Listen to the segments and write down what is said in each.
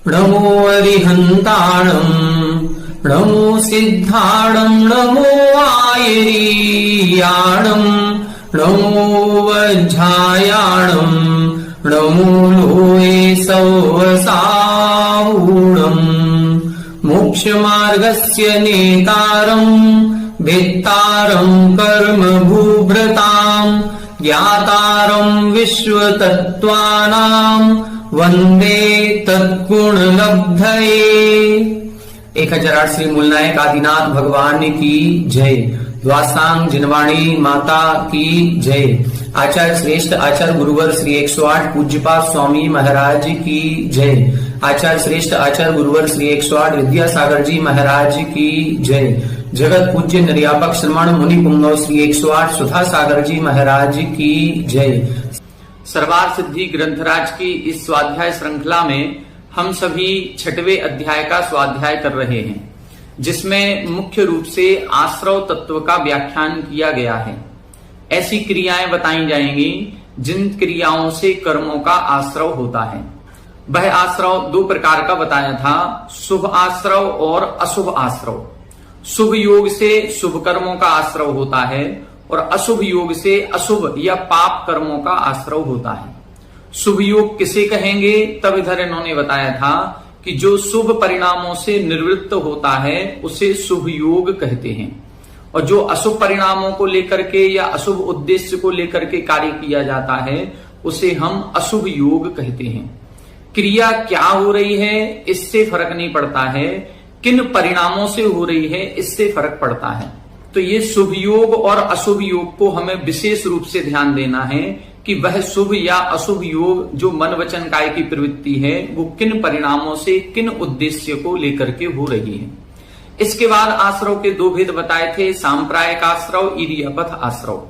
नमो अरिहन्ताणम् नमो सिद्धाणम् नमो आयरीयाणम् नमो वज्झायाणम् नमो लोये सौवसावूणम् मोक्षमार्गस्य नेतारम् भेत्तारम् कर्मभूभृताम् ज्ञातारम् विश्वतत्त्वानाम् वंदे तत्गुणलब्धये। 1008 श्री मूलनायक आदिनाथ भगवान की जय। द्वासांग जिनवाणी माता की जय। आचार्य श्रेष्ठ आचार्य गुरुवर श्री 108 पूज्यपाद स्वामी महाराज की जय। आचार्य श्रेष्ठ आचार्य गुरुवर श्री 108 विद्यासागर जी महाराज की जय। जगत पूज्य निर्यापक श्रमण मुनि पुंगव श्री 108 सुधा सागर जी महाराज की जय। सर्वार्थ सिद्धि ग्रंथराज की इस स्वाध्याय श्रृंखला में हम सभी 6वें अध्याय का स्वाध्याय कर रहे हैं, जिसमें मुख्य रूप से आश्रव तत्व का व्याख्यान किया गया है। ऐसी क्रियाएं बताई जाएंगी जिन क्रियाओं से कर्मों का आश्रव होता है। वह आश्रव 2 प्रकार का बताया था, शुभ आश्रव और अशुभ आश्रव। शुभ योग से शुभ कर्मों का आश्रव होता है और अशुभ योग से अशुभ या पाप कर्मों का आश्रव होता है। शुभ योग किसे कहेंगे, तब इधर इन्होंने बताया था कि जो शुभ परिणामों से निवृत्त होता है उसे शुभ योग कहते हैं, और जो अशुभ परिणामों को लेकर के या अशुभ उद्देश्य को लेकर के कार्य किया जाता है उसे हम अशुभ योग कहते हैं। क्रिया क्या हो रही है इससे फर्क नहीं पड़ता है, किन परिणामों से हो रही है इससे फर्क पड़ता है। तो ये शुभ योग और अशुभ योग को हमें विशेष रूप से ध्यान देना है कि वह शुभ या अशुभ योग जो मन वचन काय की प्रवृत्ति है वो किन परिणामों से किन उद्देश्य को लेकर के हो रही है। इसके बाद आश्रव के 2 भेद बताए थे, सांप्रायिक आश्रव, इरियापथ आश्रव।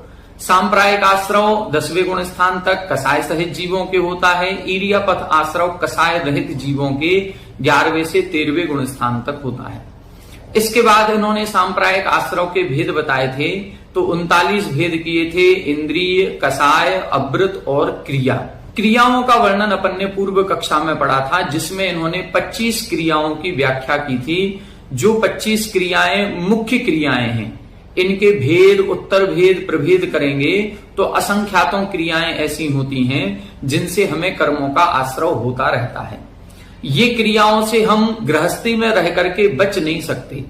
सांप्रायिक आश्रव 10वें गुण स्थान तक कसाय सहित जीवों के होता है। इरियापथ आश्रव कसाय रहित जीवों के 11वें से 13वें गुण स्थान तक होता है। इसके बाद इन्होंने सांप्रायिक आश्रव के भेद बताए थे, तो 39 भेद किए थे, इंद्रिय, कसाय, अवृत और क्रिया। क्रियाओं का वर्णन अपन ने पूर्व कक्षा में पढ़ा था, जिसमें इन्होंने 25 क्रियाओं की व्याख्या की थी। जो 25 क्रियाएं मुख्य क्रियाएं हैं, इनके भेद, उत्तर भेद, प्रभेद करेंगे तो असंख्यातों क्रियाएं ऐसी होती हैं जिनसे हमें कर्मों का आश्रव होता रहता है। ये क्रियाओं से हम गृहस्थी में रह करके बच नहीं सकते।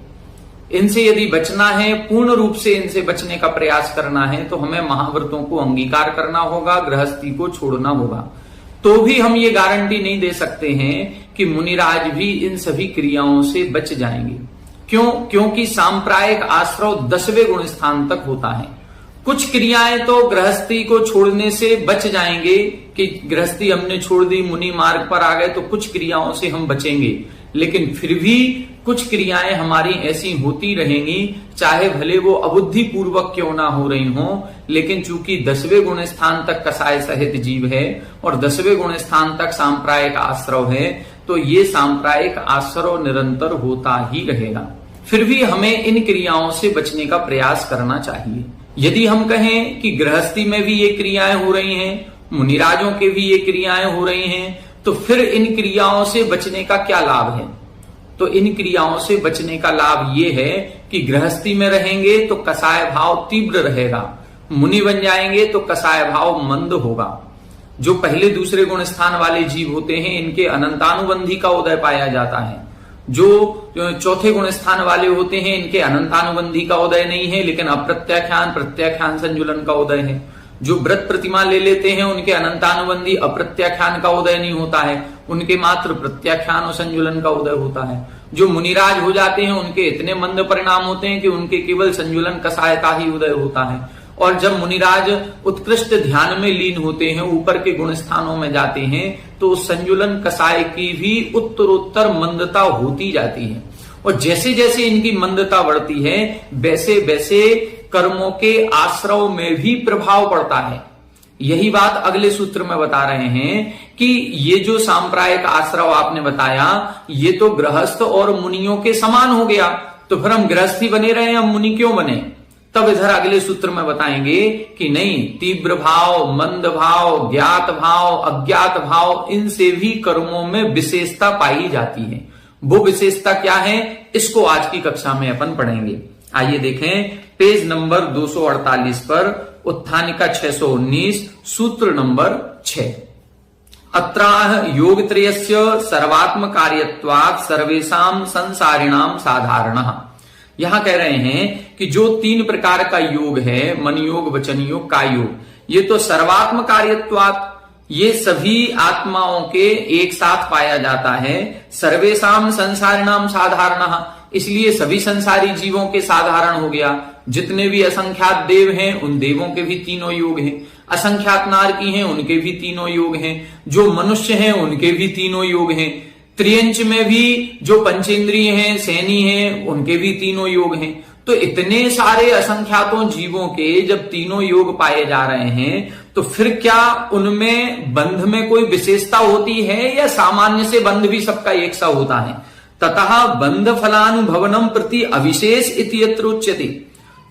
इनसे यदि बचना है, पूर्ण रूप से इनसे बचने का प्रयास करना है, तो हमें महाव्रतों को अंगीकार करना होगा, गृहस्थी को छोड़ना होगा। तो भी हम ये गारंटी नहीं दे सकते हैं कि मुनिराज भी इन सभी क्रियाओं से बच जाएंगे। क्यों? क्योंकि सांप्रायिक आश्रव 10वें गुण स्थान तक होता है। कुछ क्रियाएं तो गृहस्थी को छोड़ने से बच जाएंगे कि गृहस्थी हमने छोड़ दी, मुनि मार्ग पर आ गए, तो कुछ क्रियाओं से हम बचेंगे। लेकिन फिर भी कुछ क्रियाएं हमारी ऐसी होती रहेंगी, चाहे भले वो अबुद्धि पूर्वक क्यों ना हो रही हो, लेकिन चूंकि 10वें गुण स्थान तक कसाय सहित जीव है और 10वें गुण स्थान तक सांप्रायिक आश्रव है, तो ये सांप्रायिक आश्रव निरंतर होता ही रहेगा। फिर भी हमें इन क्रियाओं से बचने का प्रयास करना चाहिए। यदि हम कहें कि गृहस्थी में भी ये क्रियाएं हो रही हैं, मुनिराजों के भी ये क्रियाएं हो रही हैं, तो फिर इन क्रियाओं से बचने का क्या लाभ है? तो इन क्रियाओं से बचने का लाभ ये है कि गृहस्थी में रहेंगे तो कसाय भाव तीव्र रहेगा, मुनि बन जाएंगे तो कसाय भाव मंद होगा। जो पहले दूसरे गुण स्थान वाले जीव होते हैं, इनके अनंतानुबंधी का उदय पाया जाता है। जो चौथे गुण स्थान वाले होते हैं, इनके अनंतानुबंधी का उदय नहीं है, लेकिन अप्रत्याख्यान प्रत्याख्यान संजुलन का उदय है। जो व्रत प्रतिमा ले लेते हैं, उनके अनंतानुबंधी अप्रत्याख्यान का उदय नहीं होता है, उनके मात्र प्रत्याख्यान और संजुलन का उदय होता है। जो मुनिराज हो जाते हैं, उनके इतने मंद परिणाम होते हैं कि उनके केवल संजुलन कसाय का ही उदय होता है। और जब मुनिराज उत्कृष्ट ध्यान में लीन होते हैं, ऊपर के गुण स्थानों में जाते हैं, तो संजुलन कसाय की भी उत्तरोत्तर मंदता होती जाती है। और जैसे जैसे इनकी मंदता बढ़ती है, वैसे वैसे कर्मों के आश्रव में भी प्रभाव पड़ता है। यही बात अगले सूत्र में बता रहे हैं कि ये जो सांप्रायिक आश्रव आपने बताया, ये तो गृहस्थ और मुनियों के समान हो गया, तो फिर हम गृहस्थी बने रहे, हम मुनि क्यों बने? तब इधर अगले सूत्र में बताएंगे कि नहीं, तीव्र भाव, मंद भाव, ज्ञात भाव, अज्ञात भाव, इनसे भी कर्मों में विशेषता पाई जाती है। वो विशेषता क्या है, इसको आज की कक्षा में अपन पढ़ेंगे। आइए देखें पेज नंबर 248 पर उत्थानिका 619 सूत्र नंबर 6। अत्राह योगत्रयस्य सर्वात्म कार्यत्वात् सर्वेषां संसारिणाम साधारणः। यहां कह रहे हैं कि जो 3 प्रकार का योग है, मन योग, वचन योग, काय योग, ये तो सर्वात्म कार्यत्वात्, ये सभी आत्माओं के एक साथ पाया जाता है। सर्वेषां संसारिणाम साधारणः, इसलिए सभी संसारी जीवों के साधारण हो गया। जितने भी असंख्यात देव हैं, उन देवों के भी तीनों योग हैं। असंख्यात नारकी हैं, उनके भी तीनों योग हैं। जो मनुष्य हैं, उनके भी तीनों योग हैं। त्रियंच में भी जो पंचेंद्रिय हैं, सैनी हैं, उनके भी तीनों योग हैं। तो इतने सारे असंख्यातों जीवों के जब तीनों योग पाए जा रहे हैं, तो फिर क्या उनमें बंध में कोई विशेषता होती है, या सामान्य से बंध भी सबका एक सा होता है? ततः बंध फलानुभवनम प्रति अविशेष इति यत्र उच्यते।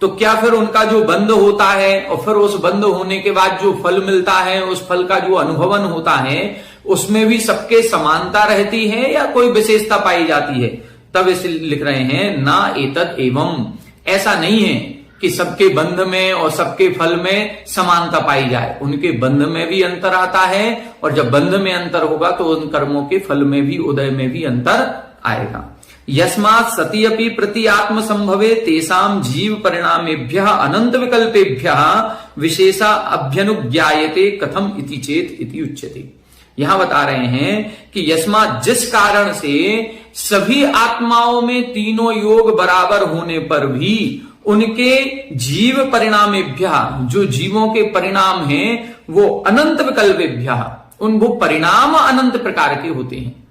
तो क्या फिर उनका जो बंध होता है और फिर उस बंध होने के बाद जो फल मिलता है, उस फल का जो अनुभवन होता है, उसमें भी सबके समानता रहती है या कोई विशेषता पाई जाती है? तब इसे लिख रहे हैं, ना एतद एवं, ऐसा नहीं है कि सबके बंध में और सबके फल में समानता पाई जाए। उनके बंध में भी अंतर आता है, और जब बंध में अंतर होगा तो उन कर्मों के फल में भी, उदय में भी अंतर आएगा। यस्मात् सति अपि प्रति आत्म संभवे तेषां जीव परिणामेभ्यः अनंत विकल्पेभ्यः विशेषा अभ्यनुज्ञायते कथम इति चेत इति उच्यते। यहां बता रहे हैं कि यस्मात्, जिस कारण से सभी आत्माओं में तीनों योग बराबर होने पर भी उनके जीव परिणामेभ्यः, जो जीवों के परिणाम हैं, वो अनंत विकल्पेभ्यः, वो परिणाम अनंत प्रकार के होते हैं।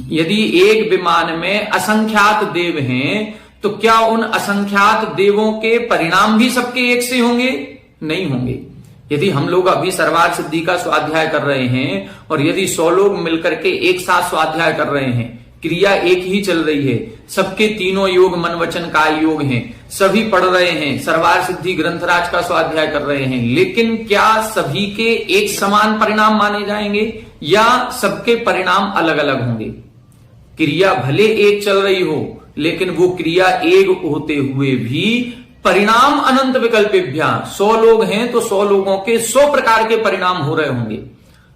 यदि एक विमान में असंख्यात देव हैं, तो क्या उन असंख्यात देवों के परिणाम भी सबके एक से होंगे? नहीं होंगे। यदि हम लोग अभी सर्वार्थ सिद्धि का स्वाध्याय कर रहे हैं, और यदि 100 लोग मिलकर के एक साथ स्वाध्याय कर रहे हैं, क्रिया एक ही चल रही है, सबके तीनों योग मन वचन काय योग हैं, सभी पढ़ रहे हैं, सर्वार्थ सिद्धि ग्रंथराज का स्वाध्याय कर रहे हैं, लेकिन क्या सभी के एक समान परिणाम माने जाएंगे, या सबके परिणाम अलग अलग होंगे? क्रिया भले एक चल रही हो, लेकिन वो क्रिया एक होते हुए भी परिणाम अनंत विकल्पेभ्यः, 100 लोग हैं तो 100 लोगों के 100 प्रकार के परिणाम हो रहे होंगे।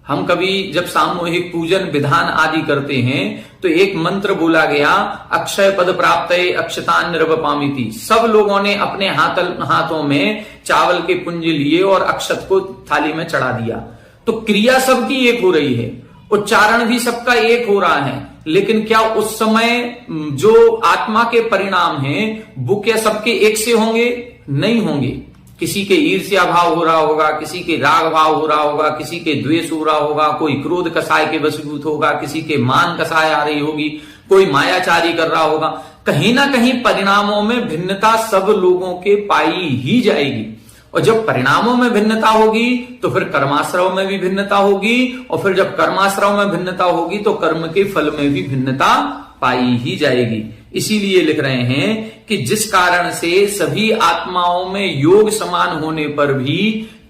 हम कभी जब सामूहिक पूजन विधान आदि करते हैं, तो एक मंत्र बोला गया, अक्षय पद प्राप्तये अक्षतान निरवपामिति। सब लोगों ने अपने हाथों में चावल के पुंज लिए और अक्षत को थाली में चढ़ा दिया। तो क्रिया सबकी एक हो रही है, उच्चारण भी सबका एक हो रहा है, लेकिन क्या उस समय जो आत्मा के परिणाम हैं, वो क्या सबके एक से होंगे? नहीं होंगे। किसी के ईर्ष्या भाव हो रहा होगा, किसी के राग भाव हो रहा होगा, किसी के द्वेष हो रहा होगा, कोई क्रोध कसाय के वशीभूत होगा, किसी के मान कसाय आ रही होगी, कोई मायाचारी कर रहा होगा। कहीं ना कहीं परिणामों में भिन्नता सब लोगों के पाई ही जाएगी। और जब परिणामों में भिन्नता होगी, तो फिर कर्माश्रव में भी भिन्नता होगी, और फिर जब कर्माश्रव में भिन्नता होगी, तो कर्म के फल में भी भिन्नता पाई ही जाएगी। इसीलिए लिख रहे हैं कि जिस कारण से सभी आत्माओं में योग समान होने पर भी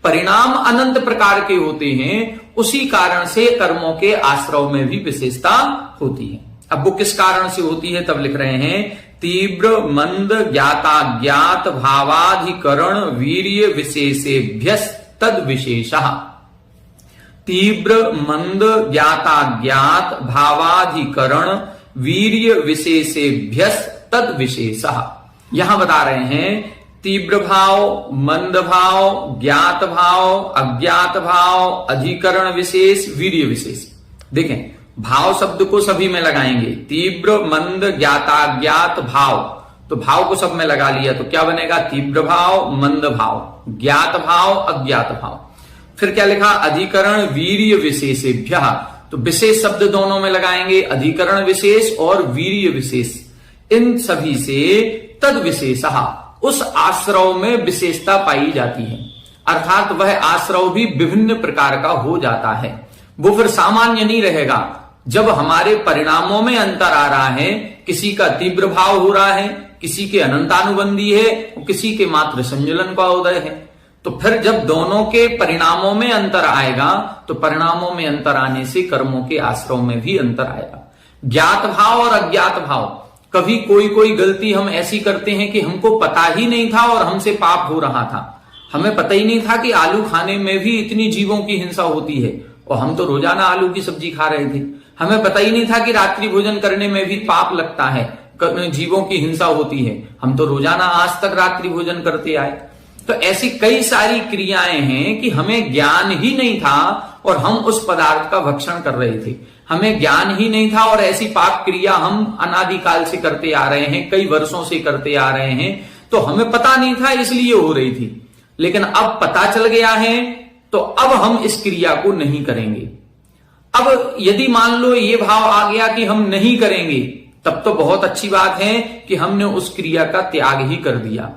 परिणाम अनंत प्रकार के होते हैं, उसी कारण से कर्मों के आश्रव में भी विशेषता होती है। अब वो किस कारण से होती है, तब लिख रहे हैं, तीव्र मंद ज्ञाताज्ञात भावाधिकरण वीर्य विशेषेभ्यस् तद विशेषः। तीव्र मंद ज्ञाताज्ञात भावाधिकरण वीर्य विशेषेभ्यस् तद विशेषः। यहां बता रहे हैं तीव्र भाव, मंद भाव, ज्ञात भाव, अज्ञात भाव, अधिकरण विशेष, वीर्य विशेष। देखें, भाव शब्द को सभी में लगाएंगे, तीव्र मंद ज्ञाताज्ञात भाव, तो भाव को सब में लगा लिया तो क्या बनेगा, तीव्र भाव, मंद भाव, ज्ञात भाव, अज्ञात भाव। फिर क्या लिखा, अधिकरण वीर्य विशेषेभ्य, तो विशेष शब्द दोनों में लगाएंगे, अधिकरण विशेष और वीर्य विशेष, इन सभी से तद विशेष, उस आश्रव में विशेषता पाई जाती है, अर्थात वह आश्रव भी विभिन्न प्रकार का हो जाता है, वो फिर सामान्य नहीं रहेगा। जब हमारे परिणामों में अंतर आ रहा है, किसी का तीव्र भाव हो रहा है, किसी के अनंतानुबंधी है, किसी के मात्र संजुलन का उदय है, तो फिर जब दोनों के परिणामों में अंतर आएगा तो परिणामों में अंतर आने से कर्मों के आश्रव में भी अंतर आएगा। ज्ञात भाव और अज्ञात भाव, कभी कोई गलती हम ऐसी करते हैं कि हमको पता ही नहीं था और हमसे पाप हो रहा था, हमें पता ही नहीं था कि आलू खाने में भी इतनी जीवों की हिंसा होती है, और हम तो रोजाना आलू की सब्जी खा रहे थे। हमें पता ही नहीं था कि रात्रि भोजन करने में भी पाप लगता है, जीवों की हिंसा होती है, हम तो रोजाना आज तक रात्रि भोजन करते आए। तो ऐसी कई सारी क्रियाएं हैं कि हमें ज्ञान ही नहीं था और हम उस पदार्थ का भक्षण कर रहे थे, हमें ज्ञान ही नहीं था और ऐसी पाप क्रिया हम अनादिकाल से करते आ रहे हैं, कई वर्षों से करते आ रहे हैं, तो हमें पता नहीं था इसलिए हो रही थी। लेकिन अब पता चल गया है तो अब हम इस क्रिया को नहीं करेंगे। अब यदि मान लो ये भाव आ गया कि हम नहीं करेंगे, तब तो बहुत अच्छी बात है कि हमने उस क्रिया का त्याग ही कर दिया।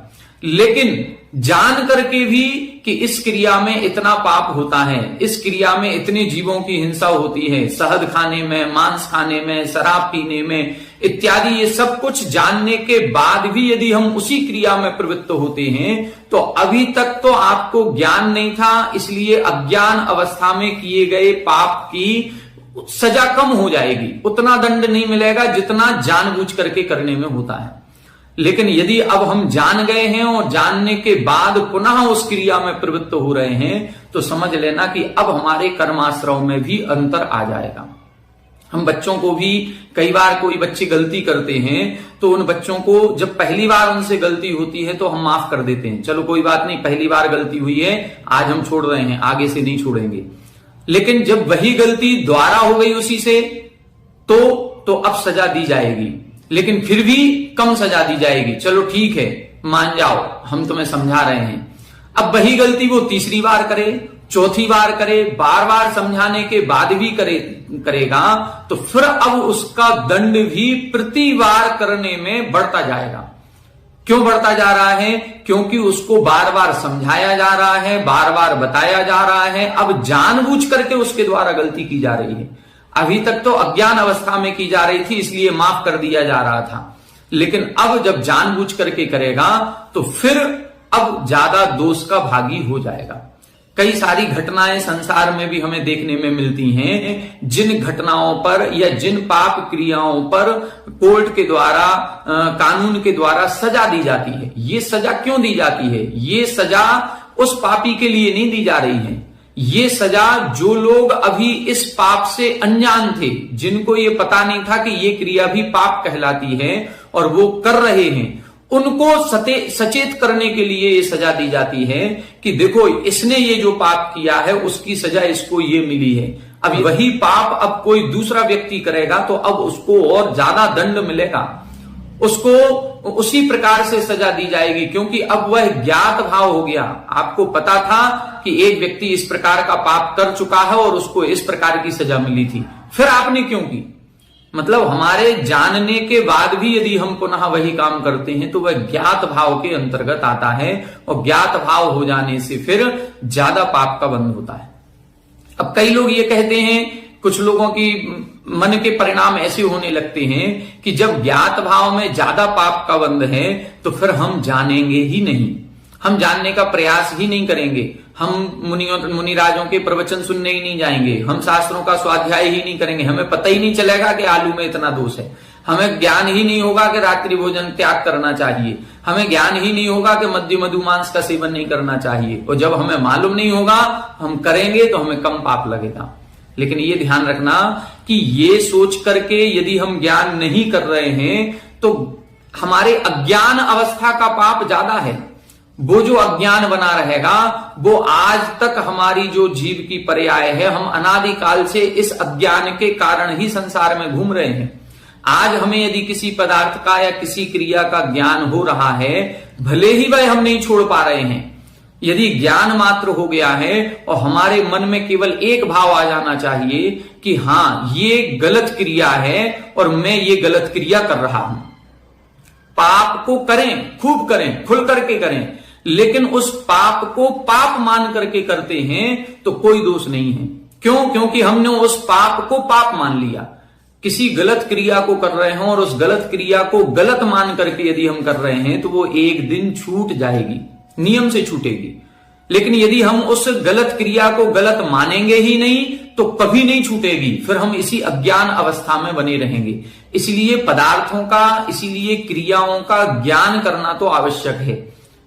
लेकिन जान करके भी कि इस क्रिया में इतना पाप होता है, इस क्रिया में इतने जीवों की हिंसा होती है, शहद खाने में, मांस खाने में, शराब पीने में इत्यादि, ये सब कुछ जानने के बाद भी यदि हम उसी क्रिया में प्रवृत्त होते हैं तो अभी तक तो आपको ज्ञान नहीं था, इसलिए अज्ञान अवस्था में किए गए पाप की सजा कम हो जाएगी, उतना दंड नहीं मिलेगा जितना जानबूझ करके करने में होता है। लेकिन यदि अब हम जान गए हैं और जानने के बाद पुनः उस क्रिया में प्रवृत्त हो रहे हैं तो समझ लेना कि अब हमारे कर्माश्रव में भी अंतर आ जाएगा। हम बच्चों को भी कई बार कोई बच्चे गलती करते हैं तो उन बच्चों को जब पहली बार उनसे गलती होती है तो हम माफ कर देते हैं, चलो कोई बात नहीं, पहली बार गलती हुई है, आज हम छोड़ रहे हैं, आगे से नहीं छोड़ेंगे। लेकिन जब वही गलती दोबारा हो गई उसी से तो अब सजा दी जाएगी, लेकिन फिर भी कम सजा दी जाएगी, चलो ठीक है मान जाओ, हम तुम्हें समझा रहे हैं। अब वही गलती वो तीसरी बार करे, चौथी बार करे, बार बार समझाने के बाद भी करेगा तो फिर अब उसका दंड भी प्रति बार करने में बढ़ता जाएगा। क्यों बढ़ता जा रहा है? क्योंकि उसको बार बार समझाया जा रहा है, बार बार बताया जा रहा है, अब जानबूझ करके उसके द्वारा गलती की जा रही है। अभी तक तो अज्ञान अवस्था में की जा रही थी इसलिए माफ कर दिया जा रहा था, लेकिन अब जब जानबूझ करके करेगा तो फिर अब ज्यादा दोष का भागी हो जाएगा। कई सारी घटनाएं संसार में भी हमें देखने में मिलती हैं, जिन घटनाओं पर या जिन पाप क्रियाओं पर कोर्ट के द्वारा, कानून के द्वारा सजा दी जाती है। ये सजा क्यों दी जाती है? ये सजा उस पापी के लिए नहीं दी जा रही है, ये सजा जो लोग अभी इस पाप से अनजान थे, जिनको ये पता नहीं था कि ये क्रिया भी पाप कहलाती है और वो कर रहे हैं, उनको सचेत करने के लिए ये सजा दी जाती है कि देखो इसने ये जो पाप किया है उसकी सजा इसको ये मिली है। अब वही पाप अब कोई दूसरा व्यक्ति करेगा तो अब उसको और ज्यादा दंड मिलेगा, उसको उसी प्रकार से सजा दी जाएगी, क्योंकि अब वह ज्ञात भाव हो गया। आपको पता था कि एक व्यक्ति इस प्रकार का पाप कर चुका है और उसको इस प्रकार की सजा मिली थी, फिर आपने क्यों की? मतलब हमारे जानने के बाद भी यदि हम पुनः वही काम करते हैं तो वह ज्ञात भाव के अंतर्गत आता है, और ज्ञात भाव हो जाने से फिर ज्यादा पाप का बंध होता है। अब कई लोग ये कहते हैं, कुछ लोगों की मन के परिणाम ऐसे होने लगते हैं कि जब ज्ञात भाव में ज्यादा पाप का बंध है तो फिर हम जानेंगे ही नहीं, हम जानने का प्रयास ही नहीं करेंगे, हम मुनिराजों के प्रवचन सुनने ही नहीं जाएंगे, हम शास्त्रों का स्वाध्याय ही नहीं करेंगे, हमें पता ही नहीं चलेगा कि आलू में इतना दोष है, हमें ज्ञान ही नहीं होगा कि रात्रि भोजन त्याग करना चाहिए, हमें ज्ञान ही नहीं होगा कि मद्य मधु मांस का सेवन नहीं करना चाहिए, और जब हमें मालूम नहीं होगा हम करेंगे तो हमें कम पाप लगेगा। लेकिन ये ध्यान रखना कि ये सोच करके यदि हम ज्ञान नहीं कर रहे हैं तो हमारे अज्ञान अवस्था का पाप ज्यादा है। वो जो अज्ञान बना रहेगा वो आज तक हमारी जो जीव की पर्याय है, हम अनादिकाल से इस अज्ञान के कारण ही संसार में घूम रहे हैं। आज हमें यदि किसी पदार्थ का या किसी क्रिया का ज्ञान हो रहा है, भले ही वह हम नहीं छोड़ पा रहे हैं, यदि ज्ञान मात्र हो गया है और हमारे मन में केवल एक भाव आ जाना चाहिए कि हां ये गलत क्रिया है और मैं ये गलत क्रिया कर रहा हूं। पाप को करें, खूब करें, खुल करके करें, लेकिन उस पाप को पाप मान करके करते हैं तो कोई दोष नहीं है। क्यों? क्योंकि हमने उस पाप को पाप मान लिया। किसी गलत क्रिया को कर रहे हैं और उस गलत क्रिया को गलत मान करके यदि हम कर रहे हैं तो वो एक दिन छूट जाएगी, नियम से छूटेगी। लेकिन यदि हम उस गलत क्रिया को गलत मानेंगे ही नहीं तो कभी नहीं छूटेगी, फिर हम इसी अज्ञान अवस्था में बने रहेंगे। इसलिए पदार्थों का, इसीलिए क्रियाओं का ज्ञान करना तो आवश्यक है।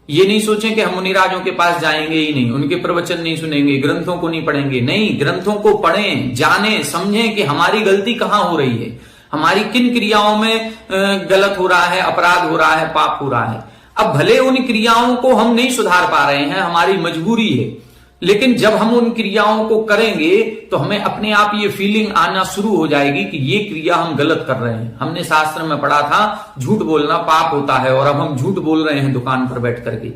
ये नहीं सोचें कि हम मुनिराजों के पास जाएंगे ही नहीं, उनके प्रवचन नहीं सुनेंगे, ग्रंथों को नहीं पढ़ेंगे। नहीं, ग्रंथों को पढ़ें, जानें, समझें कि हमारी गलती कहां हो रही है, हमारी किन क्रियाओं में गलत हो रहा है, अपराध हो रहा है, पाप हो रहा है। अब भले उन क्रियाओं को हम नहीं सुधार पा रहे हैं, हमारी मजबूरी है, लेकिन जब हम उन क्रियाओं को करेंगे तो हमें अपने आप ये फीलिंग आना शुरू हो जाएगी कि ये क्रिया हम गलत कर रहे हैं। हमने शास्त्र में पढ़ा था झूठ बोलना पाप होता है और अब हम झूठ बोल रहे हैं दुकान पर बैठ करके।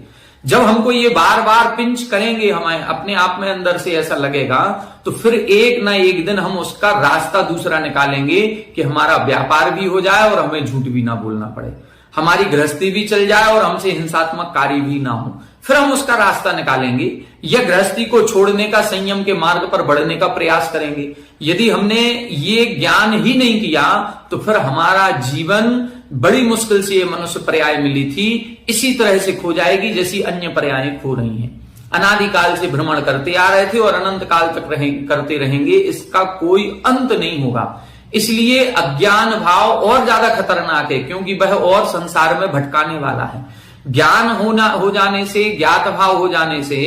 जब हमको ये बार बार पिंच करेंगे, हमें अपने आप में अंदर से ऐसा लगेगा, तो फिर एक ना एक दिन हम उसका रास्ता दूसरा निकालेंगे कि हमारा व्यापार भी हो जाए और हमें झूठ भी ना बोलना पड़े, हमारी गृहस्थी भी चल जाए और हमसे हिंसात्मक कार्य भी ना हो। फिर हम उसका रास्ता निकालेंगे या गृहस्थी को छोड़ने का, संयम के मार्ग पर बढ़ने का प्रयास करेंगे। यदि हमने ये ज्ञान ही नहीं किया तो फिर हमारा जीवन बड़ी मुश्किल से ये मनुष्य पर्याय मिली थी इसी तरह से खो जाएगी जैसी अन्य पर्याय खो रही हैं। अनादिकाल से भ्रमण करते आ रहे थे और अनंत काल तक करते रहेंगे, इसका कोई अंत नहीं होगा। इसलिए अज्ञान भाव और ज्यादा खतरनाक है, क्योंकि वह और संसार में भटकाने वाला है। ज्ञान हो जाने से, ज्ञात भाव हो जाने से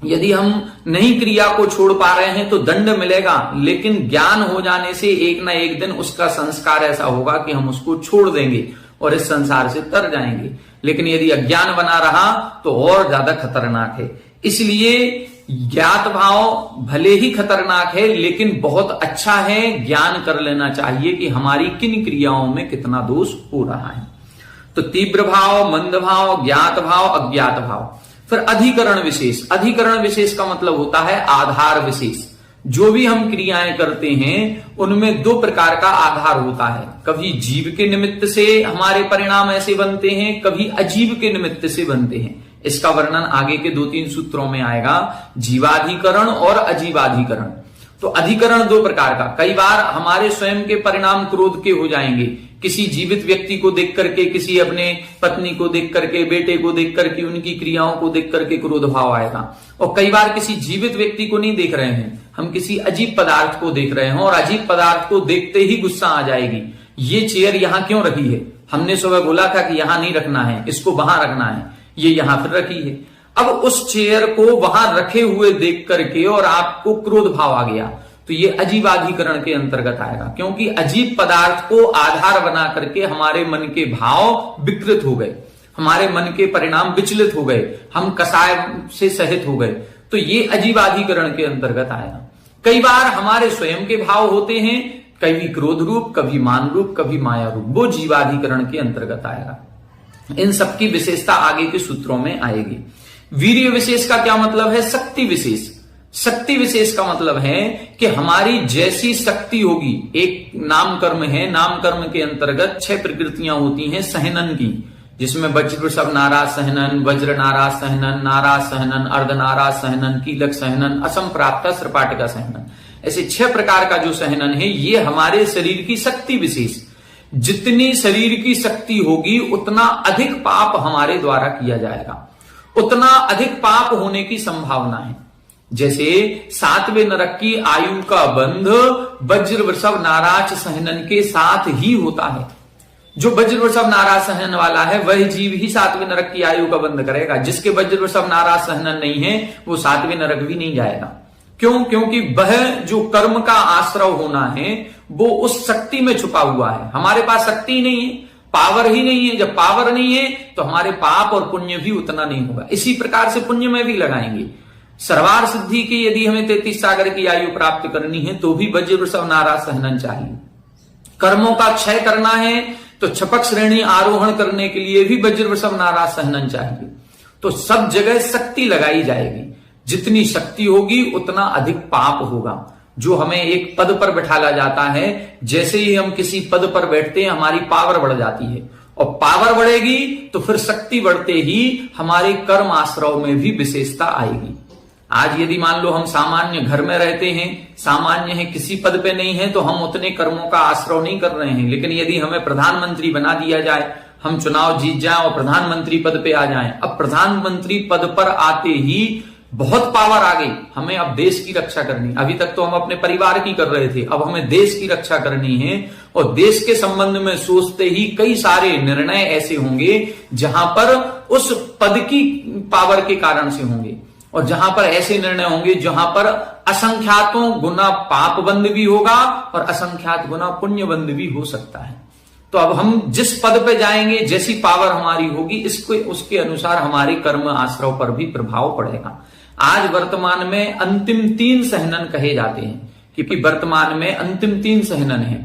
यदि हम नहीं क्रिया को छोड़ पा रहे हैं तो दंड मिलेगा, लेकिन ज्ञान हो जाने से एक ना एक दिन उसका संस्कार ऐसा होगा कि हम उसको छोड़ देंगे और इस संसार से तर जाएंगे। लेकिन यदि अज्ञान बना रहा तो और ज्यादा खतरनाक है। इसलिए ज्ञात भाव भले ही खतरनाक है लेकिन बहुत अच्छा है, ज्ञान कर लेना चाहिए कि हमारी किन क्रियाओं में कितना दोष हो रहा है। तो तीव्र भाव, मंद भाव, ज्ञात भाव, अज्ञात भाव। फिर अधिकरण विशेष। अधिकरण विशेष का मतलब होता है आधार विशेष। जो भी हम क्रियाएं करते हैं उनमें दो प्रकार का आधार होता है। कभी जीव के निमित्त से हमारे परिणाम ऐसे बनते हैं, कभी अजीव के निमित्त से बनते हैं। इसका वर्णन आगे के 2-3 सूत्रों में आएगा, जीवाधिकरण और अजीवाधिकरण। तो अधिकरण दो प्रकार का। कई बार हमारे स्वयं के परिणाम क्रोध के हो जाएंगे, किसी जीवित व्यक्ति को देख करके, किसी अपने पत्नी को देख करके, बेटे को देख करके, उनकी क्रियाओं को देख करके क्रोध भाव आएगा। और कई बार किसी जीवित व्यक्ति को नहीं देख रहे हैं, हम किसी अजीब पदार्थ को देख रहे हैं और अजीब पदार्थ को देखते ही गुस्सा आ जाएगी, ये चेयर यहां क्यों रखी है, हमने सुबह बोला था कि यहां नहीं रखना है, इसको वहां रखना है, ये यहां फिर रखी है। अब उस चेयर को वहां रखे हुए देख करके और आपको क्रोध भाव आ गया, तो ये अजीवाधिकरण के अंतर्गत आएगा, क्योंकि अजीब पदार्थ को आधार बना करके हमारे मन के भाव विकृत हो गए, हमारे मन के परिणाम विचलित हो गए, हम कसाय से सहित हो गए, तो ये अजीवाधिकरण के अंतर्गत आएगा। कई बार हमारे स्वयं के भाव होते हैं, कभी क्रोध रूप, कभी मान रूप, कभी माया रूप, वो जीवाधिकरण के अंतर्गत आएगा। इन सबकी विशेषता आगे के सूत्रों में आएगी। वीर्य विशेष का क्या मतलब है? शक्ति विशेष। शक्ति विशेष का मतलब है कि हमारी जैसी शक्ति होगी, एक नाम कर्म है, नाम कर्म के अंतर्गत 6 प्रकृतियां होती हैं सहनन की, जिसमें वज्र वृषभ नाराज सहनन, वज्र नाराज सहनन, नाराज सहनन, अर्ध नाराज सहनन, कीलक सहनन, असम प्राप्त श्रपाटिका सहनन। ऐसे 6 प्रकार का जो सहनन है ये हमारे शरीर की शक्ति विशेष। जितनी शरीर की शक्ति होगी उतना अधिक पाप हमारे द्वारा किया जाएगा, उतना अधिक पाप होने की संभावना है। जैसे 7वें नरक की आयु का बंध वज्र वृषभ नाराज सहनन के साथ ही होता है। जो वज्र वृषभ नाराज सहनन वाला है वह जीव ही 7वें नरक की आयु का बंध करेगा। जिसके वज्र वृषभ नाराज सहनन नहीं है वो 7वें नरक भी नहीं जाएगा। क्यों? क्योंकि वह जो कर्म का आश्रय होना है वो उस शक्ति में छुपा हुआ है। हमारे पास शक्ति ही नहीं है, पावर ही नहीं है। जब पावर नहीं है तो हमारे पाप और पुण्य भी उतना नहीं होगा। इसी प्रकार से पुण्य में भी लगाएंगे। सर्वार सिद्धि की यदि हमें 33 सागर की आयु प्राप्त करनी है तो भी वज्र वृषभ नाराज सहनन चाहिए। कर्मों का क्षय करना है तो छपक श्रेणी आरोहण करने के लिए भी वज्र वृषभ नाराज सहनन चाहिए। तो सब जगह शक्ति लगाई जाएगी, जितनी शक्ति होगी उतना अधिक पाप होगा। जो हमें एक पद पर बैठाला जाता है, जैसे ही हम किसी पद पर बैठते हैं हमारी पावर बढ़ जाती है, और पावर बढ़ेगी तो फिर शक्ति बढ़ते ही हमारे कर्म आश्रव में भी विशेषता आएगी। आज यदि मान लो हम सामान्य घर में रहते हैं, सामान्य है, किसी पद पे नहीं है, तो हम उतने कर्मों का आश्रव नहीं कर रहे हैं। लेकिन यदि हमें प्रधानमंत्री बना दिया जाए, हम चुनाव जीत जाएं और प्रधानमंत्री पद पे आ जाएं, अब प्रधानमंत्री पद पर आते ही बहुत पावर आ गई, हमें अब देश की रक्षा करनी। अभी तक तो हम अपने परिवार की कर रहे थे, अब हमें देश की रक्षा करनी है, और देश के संबंध में सोचते ही कई सारे निर्णय ऐसे होंगे जहां पर उस पद की पावर के कारण से होंगे, और जहां पर ऐसे निर्णय होंगे जहां पर असंख्यातों गुना पाप बंद भी होगा और असंख्यात गुना पुण्य बंद भी हो सकता है। तो अब हम जिस पद पे जाएंगे, जैसी पावर हमारी होगी, इसको उसके अनुसार हमारे कर्म आश्रव पर भी प्रभाव पड़ेगा। आज वर्तमान में अंतिम 3 सहनन कहे जाते हैं, क्योंकि वर्तमान में अंतिम 3 सहनन है।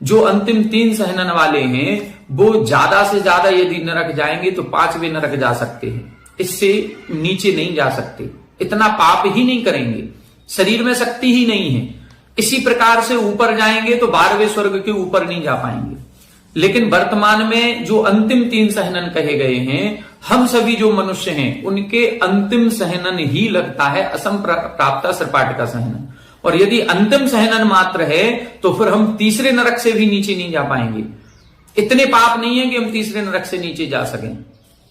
जो अंतिम 3 सहनन वाले हैं वो ज्यादा से ज्यादा यदि नरक जाएंगे तो 5वें नरक जा सकते हैं, इससे नीचे नहीं जा सकते, इतना पाप ही नहीं करेंगे, शरीर में शक्ति ही नहीं है। इसी प्रकार से ऊपर जाएंगे तो 12वें स्वर्ग के ऊपर नहीं जा पाएंगे। लेकिन वर्तमान में जो अंतिम 3 सहनन कहे गए हैं, हम सभी जो मनुष्य हैं उनके अंतिम सहनन ही लगता है असम प्राप्ता सृपाट का सहनन। और यदि अंतिम सहनन मात्र है तो फिर हम तीसरे नरक से भी नीचे नहीं जा पाएंगे। इतने पाप नहीं है कि हम तीसरे नरक से नीचे जा सकें,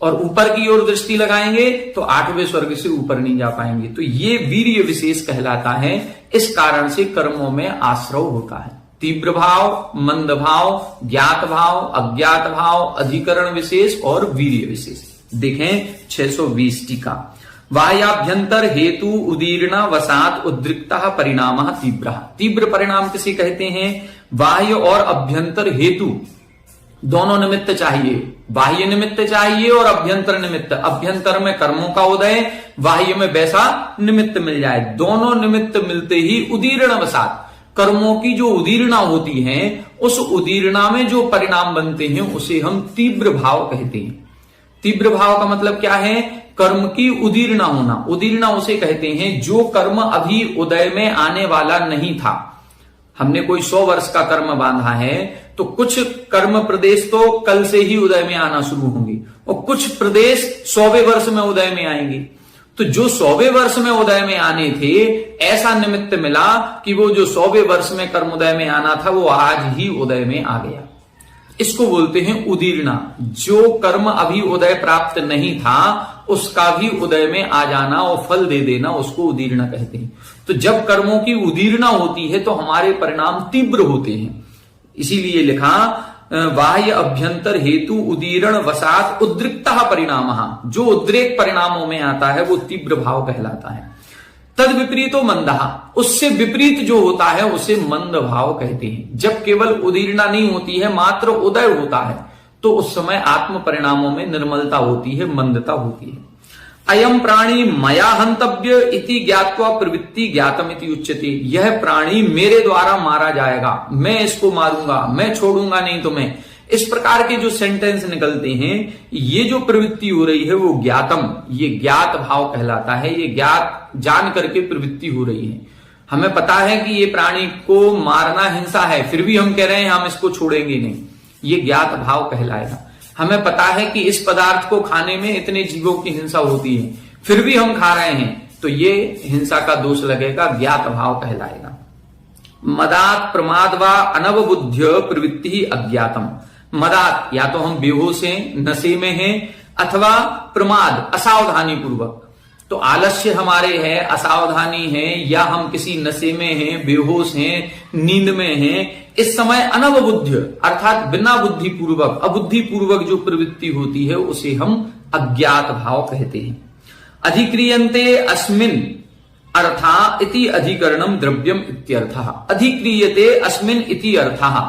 और ऊपर की ओर दृष्टि लगाएंगे तो 8वें स्वर्ग से ऊपर नहीं जा पाएंगे। तो ये वीर्य विशेष कहलाता है। इस कारण से कर्मों में आश्रव होता है। तीव्र भाव, मंद भाव, ज्ञात भाव, अज्ञात भाव, अधिकरण विशेष और वीर्य विशेष। देखें 620 टीका। बाह्याभ्यंतर हेतु उदीर्ण वसात उद्रिक्ता परिणाम तीव्र। तीव्र परिणाम किसे कहते हैं? बाह्य और अभ्यंतर हेतु दोनों निमित्त चाहिए, बाह्य निमित्त चाहिए और अभ्यंतर निमित्त। अभ्यंतर में कर्मों का उदय, बाह्य में वैसा निमित्त मिल जाए, दोनों निमित्त मिलते ही उदीर्ण वसात, कर्मों की जो उदीर्णा होती है, उस उदीर्णा में जो परिणाम बनते हैं उसे हम तीव्र भाव कहते हैं। तीव्र भाव का मतलब क्या है? कर्म की उदीर्णा होना। उदीर्णा उसे कहते हैं जो कर्म अभी उदय में आने वाला नहीं था। हमने कोई 100 वर्ष का कर्म बांधा है तो कुछ कर्म प्रदेश तो कल से ही उदय में आना शुरू होंगे, और कुछ प्रदेश 100वें वर्ष में उदय में आएंगे। तो जो 100वें वर्ष में उदय में आने थे, ऐसा निमित्त मिला कि वो जो 100वें वर्ष में कर्म उदय में आना था वो आज ही उदय में आ गया। इसको बोलते हैं उदीर्णा। जो कर्म अभी उदय प्राप्त नहीं था उसका भी उदय में आ जाना और फल दे देना, उसको उदीर्णा कहते हैं। तो जब कर्मों की उदीर्णा होती है तो हमारे परिणाम तीव्र होते हैं। इसीलिए लिखा बाह्य अभ्यंतर हेतु उदीर्ण वसात उद्रिक्ता परिणाम। जो उद्रेक परिणामों में आता है वो तीव्र भाव कहलाता है। तद विपरीतो मंदहा, उससे विपरीत जो होता है उसे मंद भाव कहते हैं। जब केवल उदीर्णा नहीं होती है, मात्र उदय होता है, तो उस समय आत्म परिणामों में निर्मलता होती है, मंदता होती है। अयम प्राणी मया हंतव्य इति ज्ञात्वा प्रवृत्ति ज्ञातम इति उच्यते। यह प्राणी मेरे द्वारा मारा जाएगा, मैं इसको मारूंगा, मैं छोड़ूंगा नहीं तुम्हें। इस प्रकार के जो सेंटेंस निकलते हैं, ये जो प्रवृत्ति हो रही है वो ज्ञातम, ये ज्ञात भाव कहलाता है। ये ज्ञात जान करके प्रवृत्ति हो रही है। हमें पता है कि ये प्राणी को मारना हिंसा है, फिर भी हम कह रहे हैं हम इसको छोड़ेंगे नहीं, ये ज्ञात भाव कहलाएगा। हमें पता है कि इस पदार्थ को खाने में इतने जीवों की हिंसा होती है, फिर भी हम खा रहे हैं, तो ये हिंसा का दोष लगेगा, ज्ञात भाव कहलाएगा। मदात प्रमाद व अनवबुद्ध्य प्रवृत्ति अज्ञातम। मदात या तो हम बेहोश हैं, नशे में हैं, अथवा प्रमाद असावधानी पूर्वक। तो आलस्य हमारे है, असावधानी है, या हम किसी नशे में हैं, बेहोश हैं, नींद में हैं। इस समय अनवबुद्ध अर्थात बिना बुद्धि पूर्वक, अबुद्धि पूर्वक जो प्रवृत्ति होती है उसे हम अज्ञात भाव कहते हैं। अधिक्रियन्ते अस्मिन् अर्था इति अधिकरणम द्रव्यम इत्यर्थः। अधिक्रियते अस्मिन् इति अर्थः,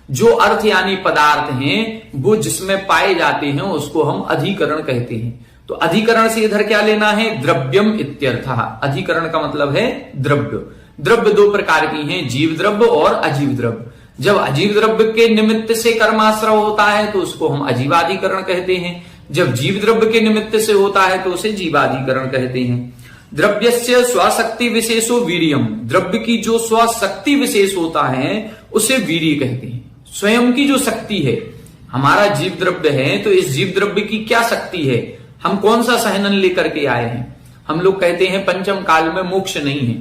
जो अर्थ यानी पदार्थ हैं वो जिसमें पाए जाते हैं उसको हम अधिकरण कहते हैं। तो अधिकरण से इधर क्या लेना है? द्रव्यम इत्यर्थः। अधिकरण का मतलब है द्रव्य। द्रव्य 2 प्रकार की हैं, जीव द्रव्य और अजीव द्रव्य। जब अजीव द्रव्य के निमित्त से कर्माश्रव होता है तो उसको हम अजीवाधिकरण कहते हैं, जब जीव द्रव्य के निमित्त से होता है तो उसे जीवाधिकरण कहते हैं। द्रव्यस्य स्वशक्ति विशेषो वीर्यम, द्रव्य की जो स्वशक्ति विशेष होता है उसे वीर्य कहते हैं। स्वयं की जो शक्ति है, हमारा जीव द्रव्य है तो इस जीव द्रव्य की क्या शक्ति है, हम कौन सा सहनन लेकर के आए हैं। हम लोग कहते हैं पंचम काल में मोक्ष नहीं है,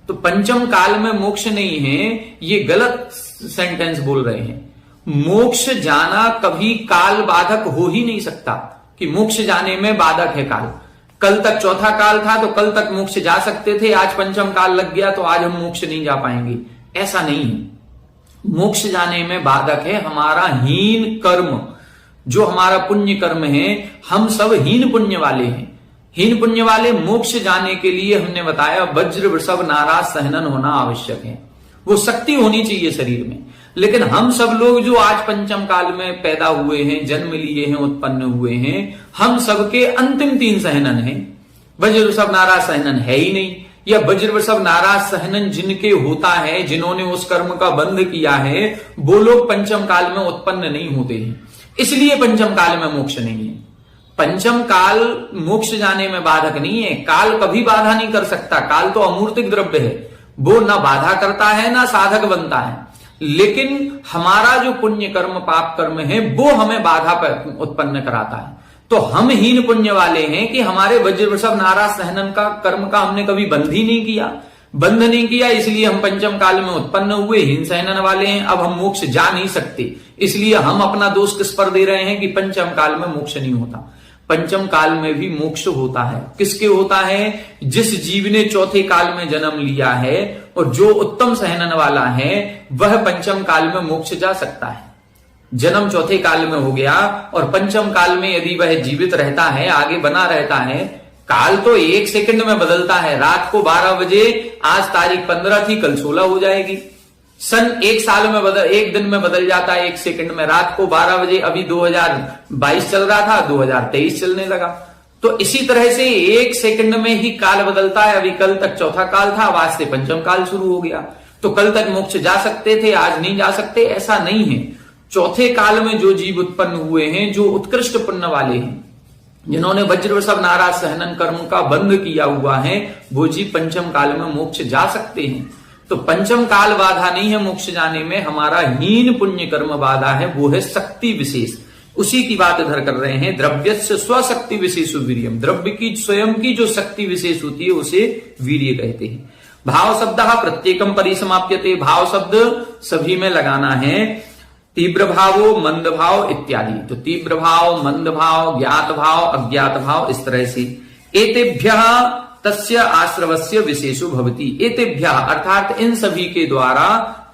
तो पंचम काल में मोक्ष नहीं है ये गलत सेंटेंस बोल रहे हैं। मोक्ष जाना कभी काल बाधक हो ही नहीं सकता कि मोक्ष जाने में बाधक है काल। कल तक चौथा काल था तो कल तक मोक्ष जा सकते थे, आज पंचम काल लग गया तो आज हम मोक्ष नहीं जा पाएंगे, ऐसा नहीं है। मोक्ष जाने में बाधक है हमारा हीन कर्म, जो हमारा पुण्य कर्म है। हम सब हीन पुण्य वाले हैं। हीन पुण्य वाले मोक्ष जाने के लिए हमने बताया वज्र वृषभ नाराज सहनन होना आवश्यक है, वो शक्ति होनी चाहिए शरीर में। लेकिन हम सब लोग जो आज पंचम काल में पैदा हुए हैं, जन्म लिए हैं, उत्पन्न हुए हैं, हम सबके अंतिम 3 सहनन है। वज्र वृषभ नाराज सहनन है ही नहीं, या वज्र वृषभ नाराज सहनन जिनके होता है, जिन्होंने उस कर्म का बंध किया है, वो लोग पंचम काल में उत्पन्न नहीं होते हैं, इसलिए पंचम काल में मोक्ष नहीं है। पंचम काल मोक्ष जाने में बाधक नहीं है। काल कभी बाधा नहीं कर सकता, काल तो अमूर्तिक द्रव्य है, वो ना बाधा करता है ना साधक बनता है। लेकिन हमारा जो पुण्य कर्म पाप कर्म है वो हमें बाधा पर उत्पन्न कराता है। तो हम हीन पुण्य वाले हैं कि हमारे वज्र वृषभ नाराज सहनन का कर्म का हमने कभी बंध ही नहीं किया, बंध नहीं किया, इसलिए हम पंचम काल में उत्पन्न हुए, हीन सहनन वाले हैं। अब हम मोक्ष जा नहीं सकते, इसलिए हम अपना दोष किस पर दे रहे हैं कि पंचम काल में मोक्ष नहीं होता। पंचम काल में भी मोक्ष होता है। किसके होता है? जिस जीव ने चौथे काल में जन्म लिया है और जो उत्तम सहनन वाला है वह पंचम काल में मोक्ष जा सकता है। जन्म चौथे काल में हो गया और पंचम काल में यदि वह जीवित रहता है, आगे बना रहता है, काल तो 1 सेकंड में बदलता है। रात को 12 बजे, आज तारीख 15 थी, कल 16 हो जाएगी। सन 1 साल में बदल, 1 दिन में बदल जाता है, 1 सेकंड में। रात को 12 बजे, अभी 2022 चल रहा था, 2023 चलने लगा। तो इसी तरह से 1 सेकंड में ही काल बदलता है। अभी कल तक चौथा काल था, आज से पंचम काल शुरू हो गया। तो कल तक मोक्ष जा सकते थे, आज नहीं जा सकते, ऐसा नहीं है। चौथे काल में जो जीव उत्पन्न हुए हैं, जो उत्कृष्ट पुण्य वाले हैं, जिन्होंने वज्र वृषभ नाराज सहनन कर्म का बंध किया हुआ है, वो जीव पंचम काल में मोक्ष जा सकते हैं। तो पंचम काल बाधा नहीं है मोक्ष जाने में, हमारा हीन पुण्य कर्म बाधा है, वो है शक्ति विशेष। उसी की बात इधर कर रहे हैं। द्रव्यस्य स्वशक्ति विशेष वीर्यम, द्रव्य की स्वयं की जो शक्ति विशेष होती है उसे वीर्य कहते हैं। भाव शब्द प्रत्येकम परिसमाप्यते, भाव शब्द सभी में लगाना है। तीव्र भावो मंद भाव इत्यादि, तो तीव्र भाव, मंद भाव, ज्ञात भाव, अज्ञात भाव, इस तरह से। एतेभ्यः तस्य आश्रवस्य विशेषो भवति, एतेभ्यः अर्थात इन सभी के द्वारा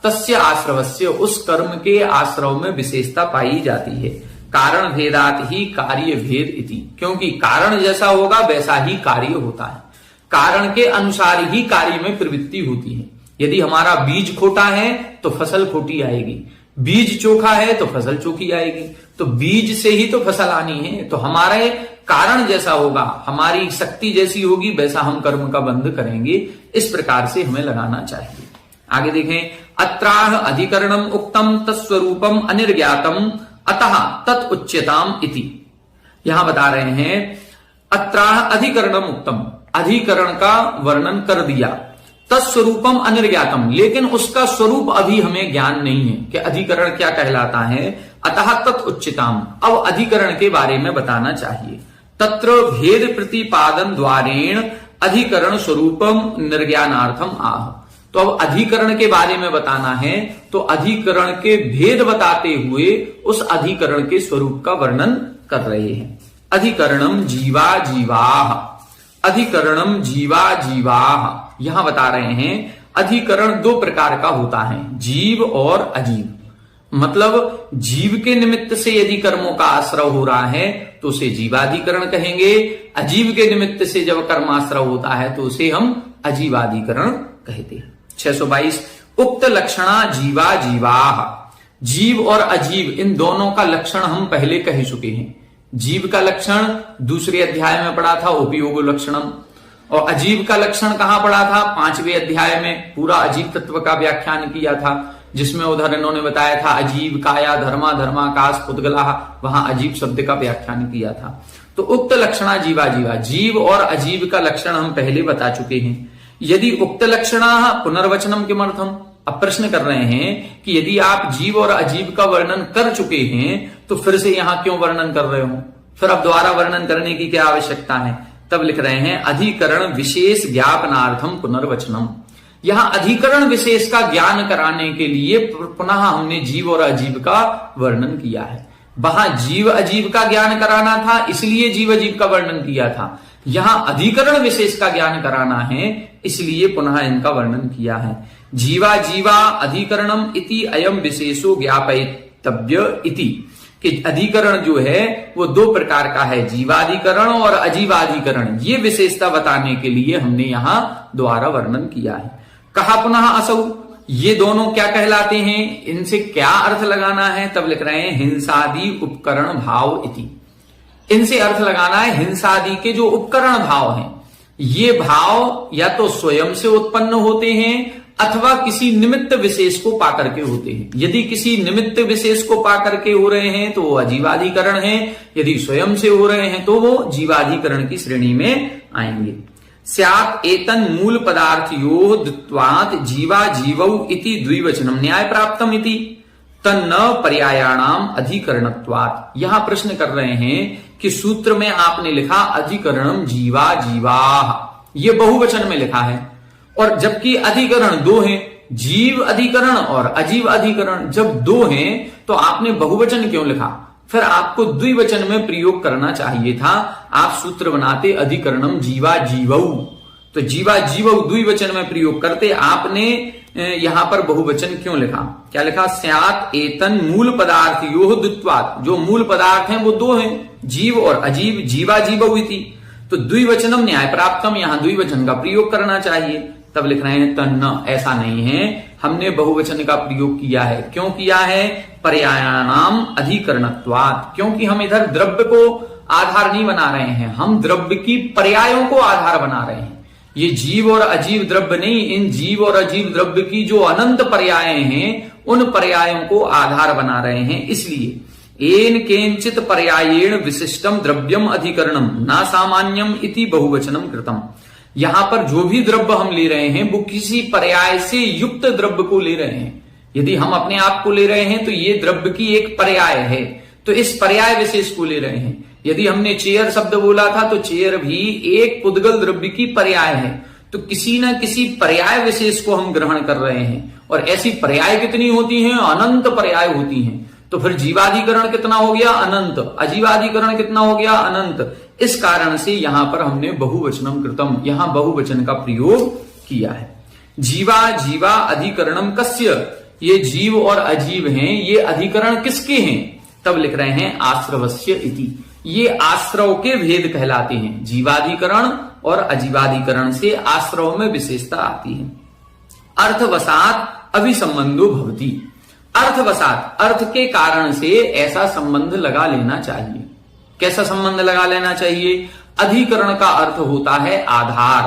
तस्य आश्रवस्य, उस कर्म के आश्रव में विशेषता पाई जाती है। कारण भेदात ही कार्य भेद इति, क्योंकि कारण जैसा होगा वैसा ही कार्य होता है। कारण के अनुसार ही कार्य में प्रवृत्ति होती है। यदि हमारा बीज खोटा है तो फसल खोटी आएगी, बीज चोखा है तो फसल चोखी आएगी। तो बीज से ही तो फसल आनी है। तो हमारे कारण जैसा होगा, हमारी शक्ति जैसी होगी, वैसा हम कर्म का बंध करेंगे। इस प्रकार से हमें लगाना चाहिए। आगे देखें, अत्राह अधिकरणम उक्तम तत्स्वरूपम अनिर्ज्ञातम अतः तत् उच्यताम इति। यहां बता रहे हैं अत्राह अधिकरणम उक्तम, अधिकरण का वर्णन कर दिया। तत्स्वरूपम अनिर्ज्ञातम, लेकिन उसका स्वरूप अभी हमें ज्ञान नहीं है कि अधिकरण क्या कहलाता है। अतः तत् उच्यताम, अब अधिकरण के बारे में बताना चाहिए। तत्र भेद प्रतिपादन द्वारेण अधिकरण स्वरूपम निर्ज्ञानार्थम आह। तो अब अधिकरण के बारे में बताना है, तो अधिकरण के भेद बताते हुए उस अधिकरण के स्वरूप का वर्णन कर रहे हैं। अधिकरणम जीवा जीवाह, अधिकरणम जीवा जीवाह, यहां बता रहे हैं अधिकरण 2 प्रकार का होता है, जीव और अजीव। मतलब जीव के निमित्त से यदि कर्मों का आश्रय हो रहा है तो उसे जीवाधिकरण कहेंगे। अजीव के निमित्त से जब कर्माश्रय होता है तो उसे हम अजीवाधिकरण कहते हैं। 622 उक्त लक्षणा जीवा जीवाह, जीव और अजीव इन दोनों का लक्षण हम पहले कह चुके हैं। जीव का लक्षण दूसरे अध्याय में पढ़ा था, उपयोग लक्षणम, और अजीव का लक्षण कहां पढ़ा था? 5वें अध्याय में पूरा अजीव तत्व का व्याख्यान किया था। जिसमें उधर इन्होंने बताया था अजीब काया धर्मा धर्माकाश पुद्गला, वहां अजीब शब्द का व्याख्यान किया था। तो उक्त लक्षणा जीवा जीवा, जीव और अजीब का लक्षण हम पहले बता चुके हैं। यदि उक्त लक्षणा पुनर्वचनम किमर्थम, अब प्रश्न कर रहे हैं कि यदि आप जीव और अजीब का वर्णन कर चुके हैं तो फिर से यहां क्यों वर्णन कर रहे हो, फिर अब दोबारा वर्णन करने की क्या आवश्यकता है। तब लिख रहे हैं अधिकरण विशेष ज्ञापनार्थम पुनर्वचनम, यहां अधिकरण विशेष का ज्ञान कराने के लिए पुनः हमने जीव और अजीब का वर्णन किया है। वहां जीव अजीब का ज्ञान कराना था इसलिए जीव अजीब का वर्णन किया था, यहां अधिकरण विशेष का ज्ञान कराना है इसलिए पुनः इनका वर्णन किया है। जीवा जीवा अधिकरणम इति अयम विशेषो ज्ञापयितव्य इति, कि अधिकरण जो है वो दो प्रकार का है, जीवाधिकरण और अजीवाधिकरण। ये विशेषता बताने के लिए हमने यहां द्वारा वर्णन किया है। कहा पुनः असौ, ये दोनों क्या कहलाते हैं, इनसे क्या अर्थ लगाना है। तब लिख रहे हैं हिंसादि उपकरण भाव इति, इनसे अर्थ लगाना है हिंसादि के जो उपकरण भाव हैं, ये भाव या तो स्वयं से उत्पन्न होते हैं अथवा किसी निमित्त विशेष को पाकर के होते हैं। यदि किसी निमित्त विशेष को पाकर के हो रहे हैं तो वो अजीवाधिकरण है, यदि स्वयं से हो रहे हैं तो वो जीवाधिकरण की श्रेणी में आएंगे। स्यात् एतन् मूल पदार्थयोः द्वित्वात् जीवा जीवौ इति द्विवचनम न्याय प्राप्तम इति तन्न पर्यायाणाम अधिकरणत्वात्। यहां प्रश्न कर रहे हैं कि सूत्र में आपने लिखा अधिकरणम जीवा जीवाः, ये बहुवचन में लिखा है और जबकि अधिकरण दो हैं, जीव अधिकरण और अजीव अधिकरण जब दो हैं तो आपने बहुवचन क्यों लिखा, फिर आपको द्विवचन में प्रयोग करना चाहिए था। आप सूत्र बनाते अधिकरणम जीवा जीवौ, तो जीवा जीवौ द्विवचन में प्रयोग करते, आपने यहां पर बहुवचन क्यों लिखा। क्या लिखा, स्यात् एतन् मूल पदार्थयोः द्वित्वात्, जो मूल पदार्थ हैं वो दो हैं, जीव और अजीव, जीवा जीवौ इति, तो द्विवचनम न्याय प्राप्तम, यहां द्विवचन का प्रयोग करना चाहिए। तब लिख रहे हैं तन्न, ऐसा नहीं है, हमने बहुवचन का प्रयोग किया है। क्यों किया है, पर्यायाणाम अधिकरणत्वात्, क्योंकि हम इधर द्रव्य को आधार नहीं बना रहे हैं, हम द्रव्य की पर्यायों को आधार बना रहे हैं। ये जीव और अजीव द्रव्य नहीं, इन जीव और अजीव द्रव्य की जो अनंत पर्याय हैं उन पर्यायों को आधार बना रहे हैं। इसलिए एन केंचित पर्यायेण विशिष्टम द्रव्यम अधिकरणम ना सामान्यम इति बहुवचनम कृतम। यहां पर जो भी द्रव्य हम ले रहे हैं वो किसी पर्याय से युक्त द्रव्य को ले रहे हैं। यदि हम अपने आप को ले रहे हैं तो ये द्रव्य की एक पर्याय है, तो इस पर्याय विशेष को ले रहे हैं। यदि हमने चेयर शब्द बोला था तो चेयर भी एक पुद्गल द्रव्य की पर्याय है, तो किसी न किसी पर्याय विशेष को हम ग्रहण कर रहे हैं। और ऐसी पर्याय कितनी होती हैं, अनंत पर्याय होती हैं। तो फिर जीवाधिकरण कितना हो गया, अनंत, अजीवाधिकरण कितना हो गया, अनंत। इस कारण से यहां पर हमने बहुवचनम कृतम, यहां बहुवचन का प्रयोग किया है। जीवा जीवा अधिकरणम कस्य, ये जीव और अजीव हैं, ये अधिकरण किसके हैं। तब लिख रहे हैं आश्रवस्य इति, ये आश्रव के भेद कहलाते हैं। जीवाधिकरण और अजीवाधिकरण से आश्रव में विशेषता आती है। अर्थवशात अभिसंबंधो भवति, अर्थवशात अर्थ के कारण से ऐसा संबंध लगा लेना चाहिए। कैसा संबंध लगा लेना चाहिए, अधिकरण का अर्थ होता है आधार,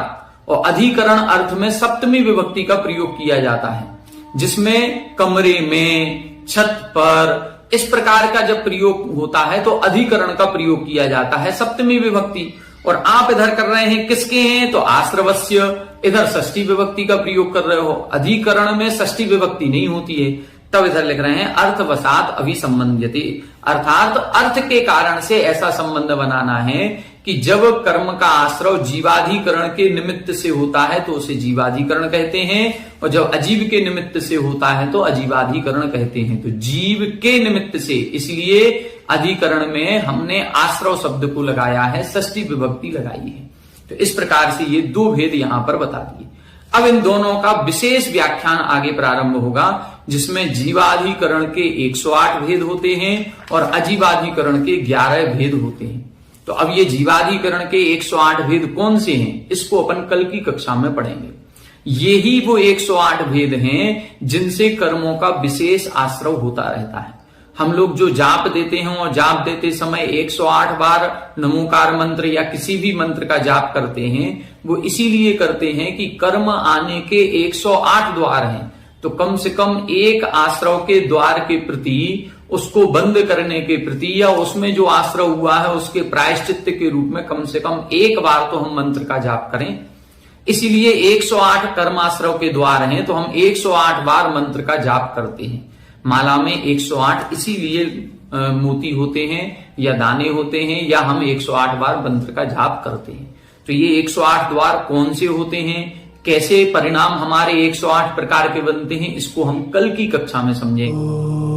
और अधिकरण अर्थ में सप्तमी विभक्ति का प्रयोग किया जाता है, जिसमें कमरे में, छत पर, इस प्रकार का जब प्रयोग होता है तो अधिकरण का प्रयोग किया जाता है सप्तमी विभक्ति। और आप इधर कर रहे हैं किसके हैं, तो आश्रवस्य, इधर षष्ठी विभक्ति का प्रयोग कर रहे हो। अधिकरण में षष्ठी विभक्ति नहीं होती है, तब इधर लिख रहे हैं अर्थवशात अभिसंबंध्यते, अर्थात अर्थ के कारण से ऐसा संबंध बनाना है कि जब कर्म का आश्रव जीवाधिकरण के निमित्त से होता है तो उसे जीवाधिकरण कहते हैं, और जब अजीव के निमित्त से होता है तो अजीवाधिकरण कहते हैं। तो जीव के निमित्त से, इसलिए अधिकरण में हमने आश्रव शब्द को लगाया है, षष्ठी विभक्ति लगाई है। तो इस प्रकार से ये दो भेद यहां पर बता दिए। अब इन दोनों का विशेष व्याख्यान आगे प्रारंभ होगा, जिसमें जीवाधिकरण के 108 भेद होते हैं और अजीवाधिकरण के 11 भेद होते हैं। तो अब ये जीवाधिकरण के 108 भेद कौन से हैं, इसको अपन कल की कक्षा में पढ़ेंगे। ये ही वो 108 भेद हैं जिनसे कर्मों का विशेष आश्रव होता रहता है। हम लोग जो जाप देते हैं और जाप देते समय 108 बार नमोकार मंत्र या किसी भी मंत्र का जाप करते हैं, वो इसीलिए करते हैं कि कर्म आने के 108 द्वार हैं। तो कम से कम एक आश्रव के द्वार के प्रति, उसको बंद करने के प्रति, या उसमें जो आश्रव हुआ है उसके प्रायश्चित्त के रूप में कम से कम एक बार तो हम मंत्र का जाप करें। इसीलिए 108 कर्माश्रव के द्वार हैं, तो हम 108 बार मंत्र का जाप करते हैं। माला में 108 इसीलिए मोती होते हैं या दाने होते हैं, या हम 108 बार मंत्र का जाप करते हैं। तो ये 108 द्वार कौन से होते हैं, कैसे परिणाम हमारे 108 प्रकार के बनते हैं, इसको हम कल की कक्षा में समझेंगे।